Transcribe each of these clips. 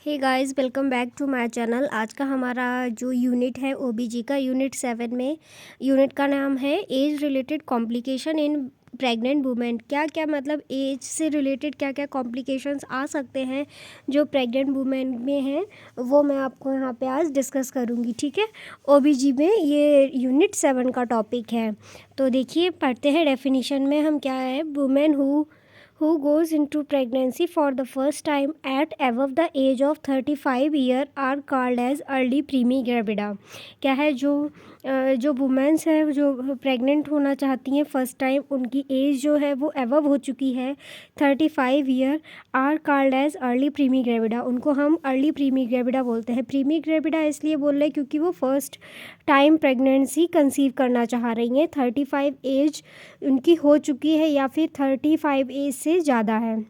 Hey guys, welcome back to my channel. आज का हमारा जो यूनिट है ओबीजी का यूनिट 7 में यूनिट का नाम है एज रिलेटेड कॉम्प्लिकेशन इन प्रेग्नेंट वुमेन। क्या क्या मतलब एज से रिलेटेड क्या क्या कॉम्प्लिकेशंस आ सकते हैं जो प्रेग्नेंट वुमेन में हैं, वो मैं आपको यहाँ पे आज डिस्कस करूँगी। ठीक है, ओबीजी में ये यूनिट 7 का टॉपिक है। तो देखिए, पढ़ते हैं डेफिनेशन में हम क्या है। Women who goes into pregnancy for the first time at above the age of 35 year are called as early primigravida। क्या है, जो वुमेन्स है जो प्रेग्नेंट होना चाहती हैं फर्स्ट टाइम, उनकी एज जो है वो एबव हो चुकी है 35 year, are called as early primigravida. उनको हम अर्ली प्रीमीग्रेविडा बोलते हैं। प्रीमीग्रेविडा इसलिए बोल रहे हैं क्योंकि वो फर्स्ट टाइम प्रेगनेंसी कंसीव करना चाह रही हैं। 35 एज उनकी हो चुकी है या फिर 35 एज से ज़्यादा है,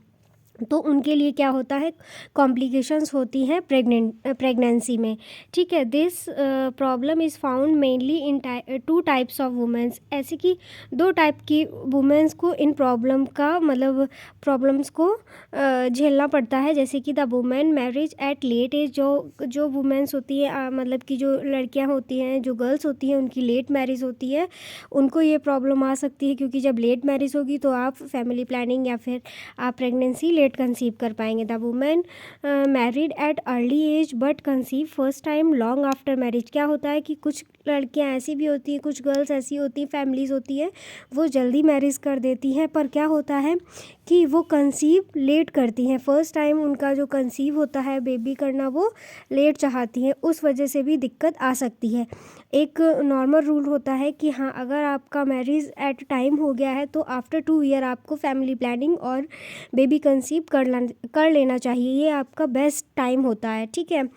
तो उनके लिए क्या होता है, कॉम्प्लिकेशंस होती हैं प्रेगनेंसी में। ठीक है, this problem is found mainly in two types of women's. ऐसे कि दो टाइप की वुमेंस को इन प्रॉब्लम्स को झेलना पड़ता है। जैसे कि the women marriage at late age, जो वुमेंस होती है मतलब कि जो लड़कियां होती हैं, जो गर्ल्स होती हैं, उनकी लेट मैरिज होती है, उनको ये प्रॉब्लम आ सकती है। क्योंकि जब लेट मैरिज होगी तो आप फैमिली प्लानिंग या फिर आप प्रेगनेंसी लेट कंसीव कर पाएंगे। The women married at early age but conceive first time long after marriage. क्या होता है कि कुछ लड़कियां ऐसी भी होती हैं, कुछ गर्ल्स ऐसी होती हैं, फैमिलीज़ होती हैं, वो जल्दी मैरिज कर देती हैं, पर क्या होता है कि वो कंसीव लेट करती हैं। फर्स्ट टाइम उनका जो कंसीव होता है, बेबी करना, वो लेट चाहती हैं, उस वजह से भी दिक्कत आ सकती है। एक नॉर्मल रूल होता है कि हाँ, अगर आपका मैरिज एट टाइम हो गया है तो आफ्टर 2 ईयर आपको फैमिली प्लानिंग और बेबी कंसीव कर लेना चाहिए। ये आपका बेस्ट टाइम होता है। ठीक है,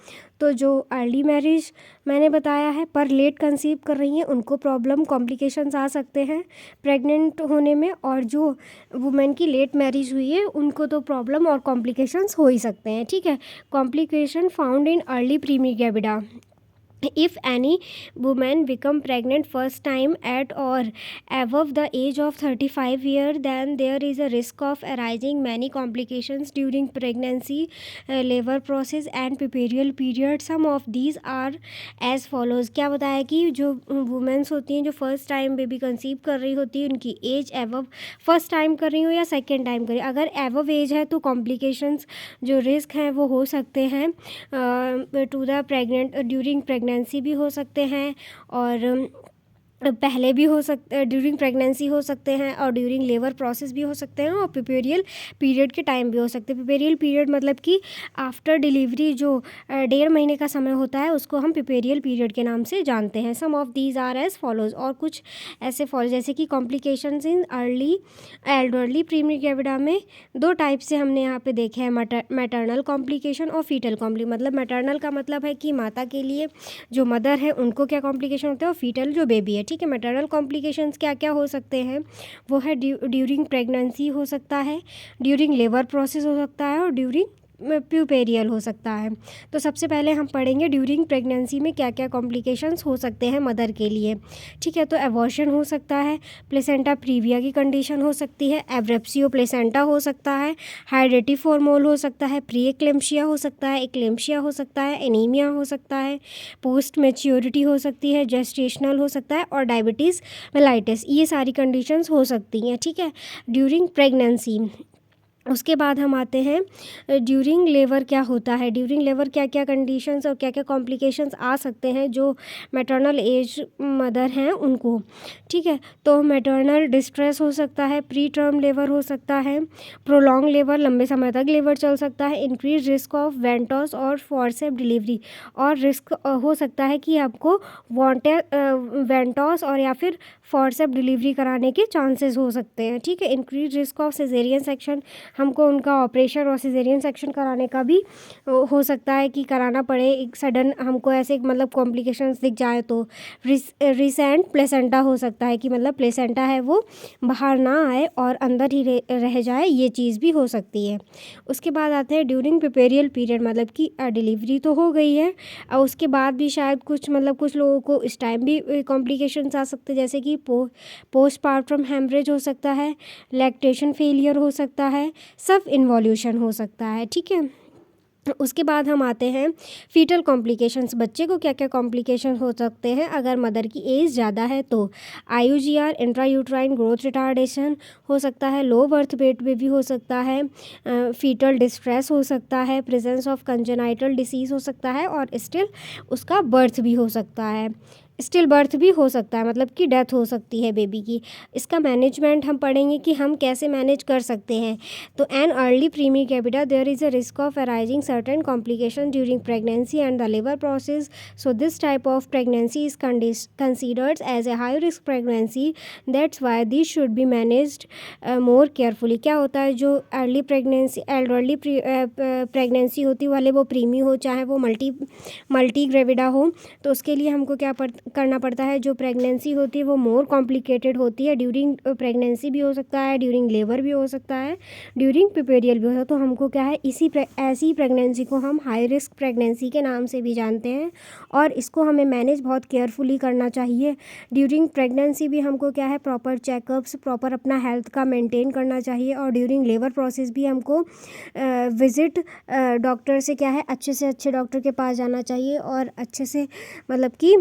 तो जो अर्ली मैरिज मैंने बताया है पर लेट कंसीव कर रही हैं, उनको प्रॉब्लम कॉम्प्लिकेशंस आ सकते हैं प्रेग्नेंट होने में, और जो वुमेन की लेट मैरिज हुई है उनको तो प्रॉब्लम और कॉम्प्लिकेशंस हो ही सकते हैं। ठीक है, complication found in early primigravida. If any woman become pregnant first time at or above the age of 35 year, then there is a risk of arising many complications during pregnancy, labor process and puerperal period. Some of these are as follows। क्या बताया कि जो women's होती हैं जो first time baby conceive कर रही होती है, उनकी एज एबव, फर्स्ट टाइम कर रही हो या सेकेंड टाइम कर रही, अगर एबव एज है तो कॉम्प्लिकेशंस जो रिस्क हैं वो हो सकते हैं to the pregnant during pregnancy भी हो सकते हैं, और पहले भी हो सकते, ड्यूरिंग प्रेगनेंसी हो सकते हैं, और ड्यूरिंग लेबर प्रोसेस भी हो सकते हैं, और पिपेरियल पीरियड के टाइम भी हो सकते हैं। पिपेरियल पीरियड मतलब कि आफ्टर डिलीवरी जो 1.5 महीने का समय होता है, उसको हम पिपेरियल पीरियड के नाम से जानते हैं। Some of these are as follows, और कुछ ऐसे फॉलो, जैसे कि complications in early elderly primigravida में दो टाइप से हमने यहाँ पे देखे हैं, मैटरनल कॉम्प्लिकेशन और फीटल मतलब मैटरनल का मतलब है कि माता के लिए जो मदर है उनको क्या कॉम्प्लिकेशन होता है, और फीटल जो बेबी है। ठीक है, मैटरनल कॉम्प्लिकेशंस क्या क्या हो सकते हैं, वो है ड्यूरिंग प्रेगनेंसी हो सकता है, ड्यूरिंग लेबर प्रोसेस हो सकता है, और ड्यूरिंग प्यूपेरियल हो सकता है। तो सबसे पहले हम पढ़ेंगे ड्यूरिंग प्रेगनेंसी में क्या क्या कॉम्प्लिकेशंस हो सकते हैं मदर के लिए। ठीक है, तो एबॉर्शन हो सकता है, प्लेसेंटा प्रीविया की कंडीशन हो सकती है, एब्रेप्सियो प्लेसेंटा हो सकता है, हाइड्रेटिव फॉर्मोल हो सकता है, प्री एक्लेम्शिया हो सकता है, एक्लेम्शिया हो सकता है, एनीमिया हो सकता है, पोस्ट मैच्योरिटी हो सकती है, जेस्टेशनल हो सकता है, और डायबिटीज़ मेलाइटिस, ये सारी कंडीशंस हो सकती हैं। ठीक है, ड्यूरिंग प्रेगनेंसी। उसके बाद हम आते हैं ड्यूरिंग लेबर क्या होता है। ड्यूरिंग लेबर क्या क्या कंडीशंस और क्या क्या कॉम्प्लिकेशंस आ सकते हैं जो मैटरनल एज मदर हैं उनको। ठीक है, तो मैटरनल डिस्ट्रेस हो सकता है, प्री टर्म लेबर हो सकता है, प्रोलॉन्ग लेबर, लंबे समय तक लेबर चल सकता है, इंक्रीज रिस्क ऑफ वेंटोस और फॉर्सेप डिलीवरी, और रिस्क हो सकता है कि आपको वेंटोस और या फिर फॉर्सेप डिलीवरी कराने के चांसेस हो सकते हैं। ठीक है, increase risk of caesarean section, हमको उनका ऑपरेशन और सिजेरियन सेक्शन कराने का भी हो सकता है कि कराना पड़े, एक सडन हमको ऐसे मतलब कॉम्प्लिकेशंस दिख जाए तो। रिसेंट प्लेसेंटा हो सकता है कि मतलब प्लेसेंटा है वो बाहर ना आए और अंदर ही रह जाए, ये चीज़ भी हो सकती है। उसके बाद आते हैं ड्यूरिंग पिपेरियल पीरियड, मतलब कि डिलीवरी तो हो गई है और उसके बाद भी शायद कुछ लोगों को इस टाइम भी कॉम्प्लिकेशंस आ सकते हैं, जैसे कि पोस्टपार्टम हेमरेज हो सकता है, लैक्टेशन फेलियर हो सकता है, सब इन्वॉल्यूशन हो सकता है। ठीक है, उसके बाद हम आते हैं फीटल कॉम्प्लिकेशंस। बच्चे को क्या क्या कॉम्प्लिकेशन हो सकते हैं अगर मदर की एज ज़्यादा है तो IUGR इंट्रायूट्राइन ग्रोथ रिटार्डेशन हो सकता है, लो बर्थ वेट में भी हो सकता है, फीटल डिस्ट्रेस हो सकता है, प्रेजेंस ऑफ कंजेनाइटल डिसीज़ हो सकता है और स्टिल उसका बर्थ भी हो सकता है, स्टिल बर्थ भी हो सकता है, मतलब कि डेथ हो सकती है बेबी की। इसका मैनेजमेंट हम पढ़ेंगे कि हम कैसे मैनेज कर सकते हैं। तो an early primigravida there is a risk of arising certain complication during pregnancy and the labour process. So this type of pregnancy is considered as a high risk pregnancy, that's why this should be managed more carefully. क्या होता है, जो early pregnancy होती है वाले वो प्रीमी हो चाहे वो मल्टी ग्रेविडा हो, तो उसके लिए हमको क्या करना पड़ता है, जो प्रेगनेंसी होती है वो मोर कॉम्प्लिकेटेड होती है। ड्यूरिंग प्रेगनेंसी भी हो सकता है, ड्यूरिंग लेबर भी हो सकता है, ड्यूरिंग पिपेरियल भी हो सकता है। तो हमको क्या है, ऐसी प्रेगनेंसी को हम हाई रिस्क प्रेगनेंसी के नाम से भी जानते हैं और इसको हमें मैनेज बहुत केयरफुली करना चाहिए। ड्यूरिंग प्रेगनेंसी भी हमको क्या है, प्रॉपर चेकअप्स, प्रॉपर अपना हेल्थ का मेंटेन करना चाहिए और ड्यूरिंग लेबर प्रोसेस भी हमको विज़िट डॉक्टर से क्या है, अच्छे से अच्छे डॉक्टर के पास जाना चाहिए और अच्छे से मतलब कि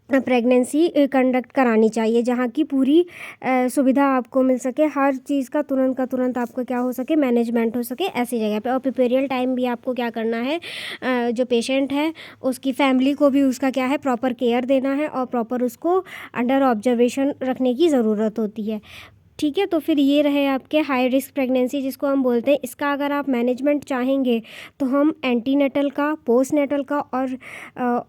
प्रेगनेंसी कंडक्ट करानी चाहिए, जहाँ की पूरी सुविधा आपको मिल सके, हर चीज़ का तुरंत आपको क्या हो सके, मैनेजमेंट हो सके ऐसी जगह पे। और पिपेरियल टाइम भी आपको क्या करना है, जो पेशेंट है उसकी फैमिली को भी उसका क्या है, प्रॉपर केयर देना है और प्रॉपर उसको अंडर ऑब्जर्वेशन रखने की ज़रूरत होती है। ठीक है, तो फिर ये रहे आपके हाई रिस्क प्रेगनेंसी जिसको हम बोलते हैं। इसका अगर आप मैनेजमेंट चाहेंगे तो हम एंटीनेटल का, पोस्टनेटल का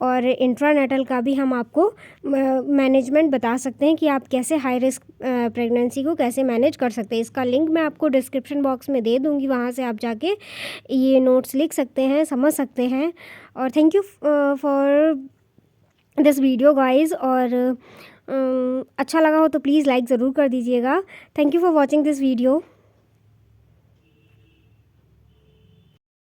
और इंट्रानेटल का भी हम आपको मैनेजमेंट बता सकते हैं कि आप कैसे हाई रिस्क प्रेगनेंसी को कैसे मैनेज कर सकते हैं। इसका लिंक मैं आपको डिस्क्रिप्शन बॉक्स में दे दूँगी, वहाँ से आप जाके ये नोट्स लिख सकते हैं, समझ सकते हैं। और thank you for this video guys. और अच्छा लगा हो तो प्लीज़ लाइक ज़रूर कर दीजिएगा। Thank you for watching this video.